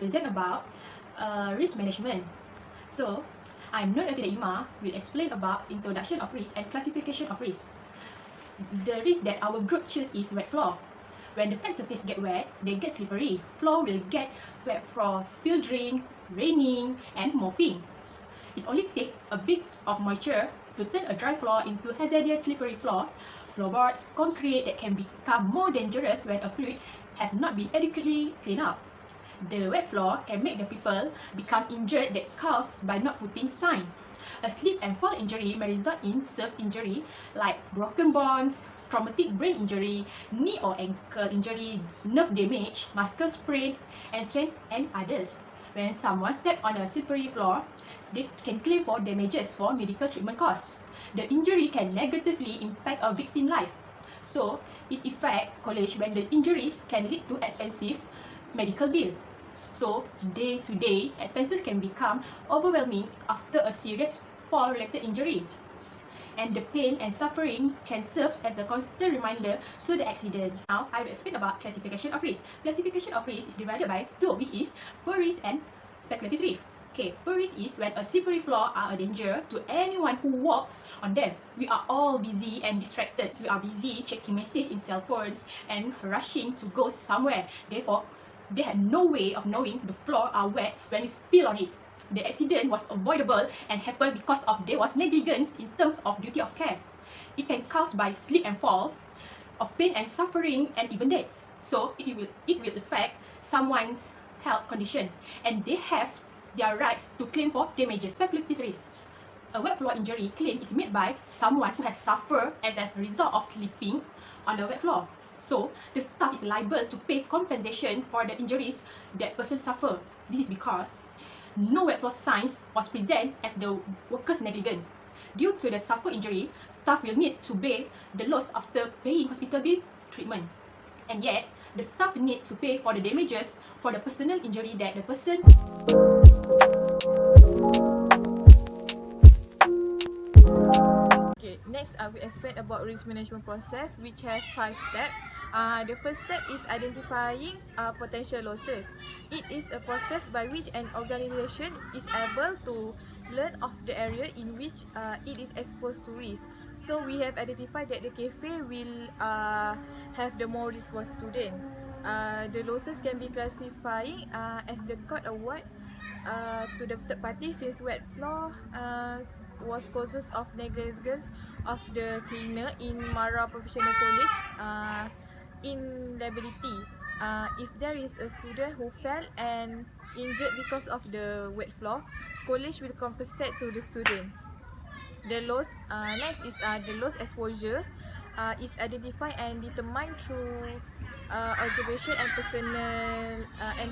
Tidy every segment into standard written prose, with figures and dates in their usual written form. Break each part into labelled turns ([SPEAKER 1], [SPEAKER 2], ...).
[SPEAKER 1] present about risk management. So, I'm Nur Afidah Ima will explain about introduction of risk and classification of risk. The risk that our group choose is wet floor. When the flat surface get wet, they get slippery. Floor will get wet from spilled drink, raining, and mopping. It only takes a bit of moisture to turn a dry floor into hazardous slippery floor. Floorboards, concrete that can become more dangerous when a fluid has not been adequately cleaned up. The wet floor can make the people become injured that caused by not putting sign. A slip and fall injury may result in severe injury like broken bones, traumatic brain injury, knee or ankle injury, nerve damage, muscle sprain, and strain, and others. When someone steps on a slippery floor, they can claim for damages for medical treatment costs. The injury can negatively impact a victim's life. So, it affects college when the injuries can lead to expensive medical bill. So, day-to-day expenses can become overwhelming after a serious fall-related injury. And the pain and suffering can serve as a constant reminder to the accident. Now, I will explain about classification of risk. Classification of risk is divided by two, which is per risk and speculative risk. Okay, per risk is when a slippery floor are a danger to anyone who walks on them. We are all busy and distracted. We are busy checking messages in cell phones and rushing to go somewhere. Therefore, they had no way of knowing the floor are wet when we spill on it. The accident was avoidable and happened because of there was negligence in terms of duty of care. It can cause by slip and falls, of pain and suffering, and even death. So it will affect someone's health condition, and they have their rights to claim for damages. Speculative risk. A wet floor injury claim is made by someone who has suffered as a result of sleeping on the wet floor. So, the staff is liable to pay compensation for the injuries that person suffered. This is because no wet floor signs was present as the worker's negligence. Due to the suffered injury, staff will need to bear the loss after paying hospital bill treatment. And yet, the staff need to pay for the damages for the personal injury that the person.
[SPEAKER 2] Okay, next I will explain about risk management process, which have 5 steps. The first step is identifying potential losses. It is a process by which an organization is able to learn of the area in which it is exposed to risk. So we have identified that the cafe will have the more risk for student. The losses can be classified as the court award to the third party since wet floor was causes of negligence of the cleaner in Mara Professional College in liability. If there is a student who fell and injured because of the wet floor, college will compensate to the student. The loss next is the loss exposure is identified and determined through observation and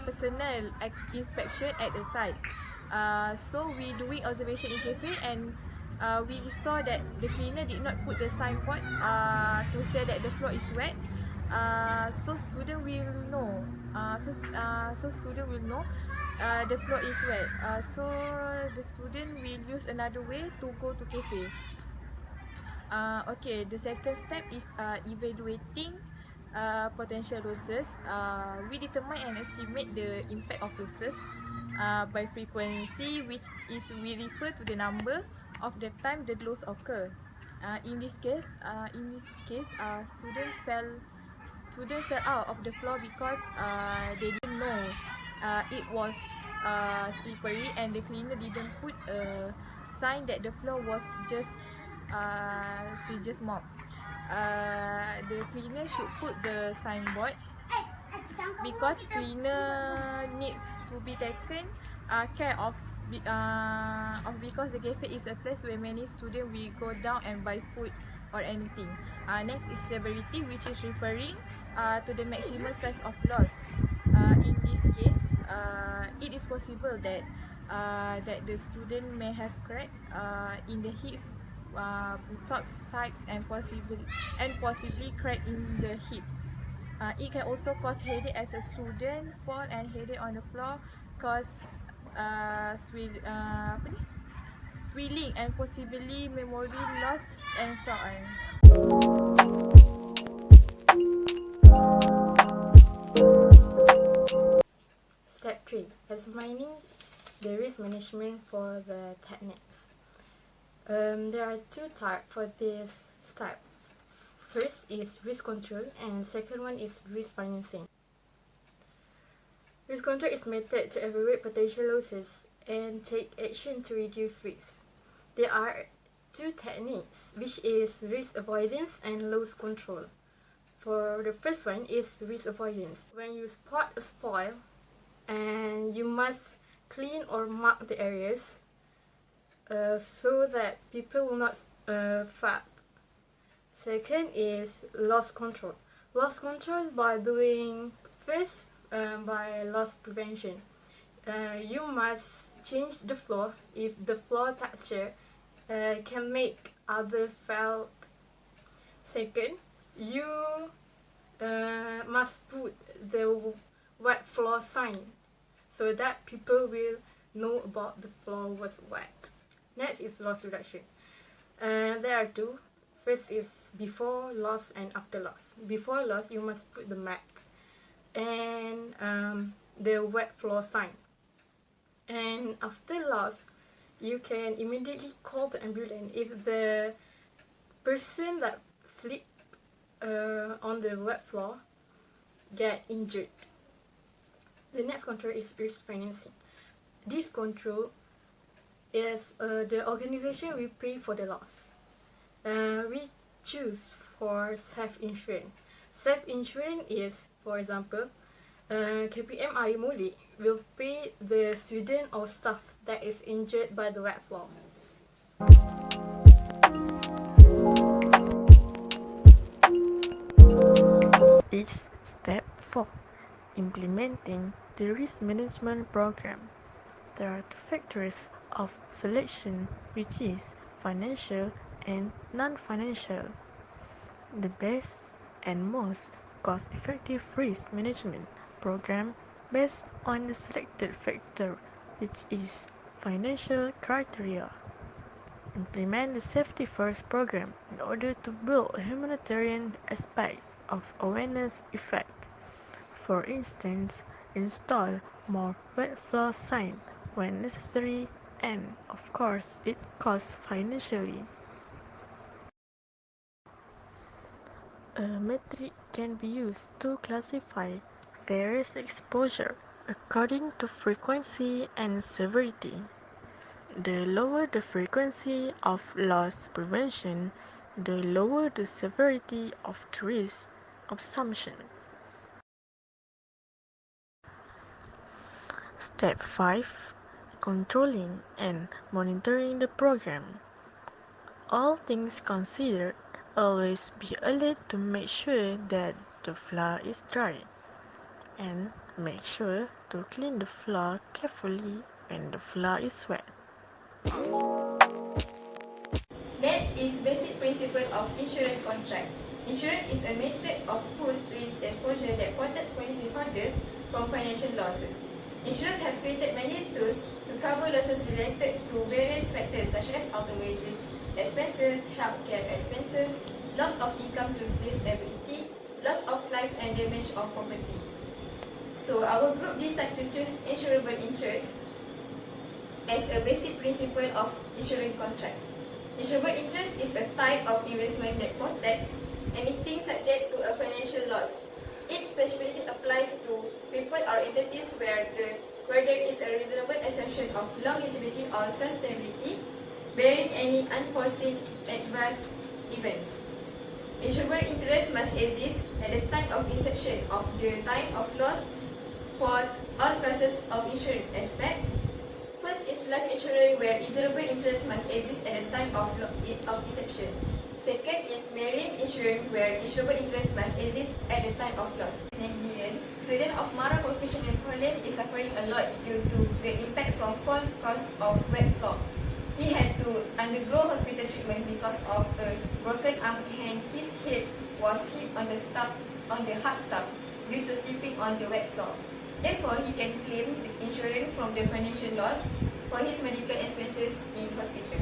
[SPEAKER 2] personal inspection at the site. So we doing observation in cafe and we saw that the cleaner did not put the signboard to say that the floor is wet. So student will know. So student will know the floor is wet. So the student will use another way to go to cafe. Okay, the second step is evaluating potential losses. We determine and estimate the impact of losses by frequency, which is we refer to the number of the time the loss occur. In this case, student fell out of the floor because they didn't know it was slippery, and the cleaner didn't put a sign that the floor was just mop. The cleaner should put the signboard because cleaner needs to be taken care of because the cafe is a place where many students will go down and buy food or anything. Next is severity, which is referring to the maximum size of loss. In this case, it is possible that the student may have crack in the hips, buttocks, thighs, and possibly crack in the hips. It can also cause headache as a student fall and headache on the floor, cause swelling and possibly memory loss and so on.
[SPEAKER 3] Step 3, examining the risk management for the techniques. There are two types for this step. First is risk control and second one is risk financing. Risk control is method to evaluate potential losses and take action to reduce risk. There are two techniques, which is risk avoidance and loss control. For the first one is risk avoidance. When you spot a spoil, and you must clean or mark the areas so that people will not fight. Second is loss control. Loss control is by doing first by loss prevention. You must change the floor if the floor texture can make others felt. Second, you must put the wet floor sign so that people will know about the floor was wet. Next is loss reduction. There are two. First is before loss and after loss. Before loss, you must put the mat and the wet floor sign. And after loss, you can immediately call the ambulance if the person that sleep on the wet floor get injured. The next control is risk financing. This control is the organization will pay for the loss. We choose for self-insurance. Self-insurance is, for example, KPM Air Molek will pay the student or staff that is injured by the wet floor.
[SPEAKER 4] It's step 4. Implementing the risk management program. There are two factors of selection, which is financial and non-financial. The best and most cost-effective risk management program based on the selected factor, which is financial criteria. Implement the safety first program in order to build a humanitarian aspect of awareness effect. For instance, install more wet floor sign when necessary, and of course it costs financially. A metric can be used to classify various exposure according to frequency and severity. The lower the frequency of loss prevention, the lower the severity of the risk assumption. Step 5. Controlling and monitoring the program. All things considered, always be alert to make sure that the floor is dry, and make sure to clean the floor carefully when the floor is wet.
[SPEAKER 5] Next is basic principle of insurance contract. Insurance is a method of pooled risk exposure that protects policyholders from financial losses. Insurers have created many tools to cover losses related to various factors such as automotive expenses, healthcare expenses, loss of income through disability, loss of life and damage of property. So our group decided to choose insurable interest as a basic principle of insurance contract. Insurable interest is a type of investment that protects anything subject to a financial loss. It specifically applies to people or entities where there is a reasonable assumption of longevity or sustainability, bearing any unforeseen adverse events. Insurable interest must exist at the time of inception of the time of loss for all classes of insurance aspect. First is life insurance, where insurable interest must exist at the time of inception. Second is marine insurance, where insurable interest must exist at the time of loss. Student of Mara Professional College is suffering a lot due to the impact from fall caused of wet floor. He had to undergo hospital treatment because of a broken arm and his head was hit on the hard stuff due to sleeping on the wet floor. Therefore, he can claim the insurance from the financial loss for his medical expenses in hospital.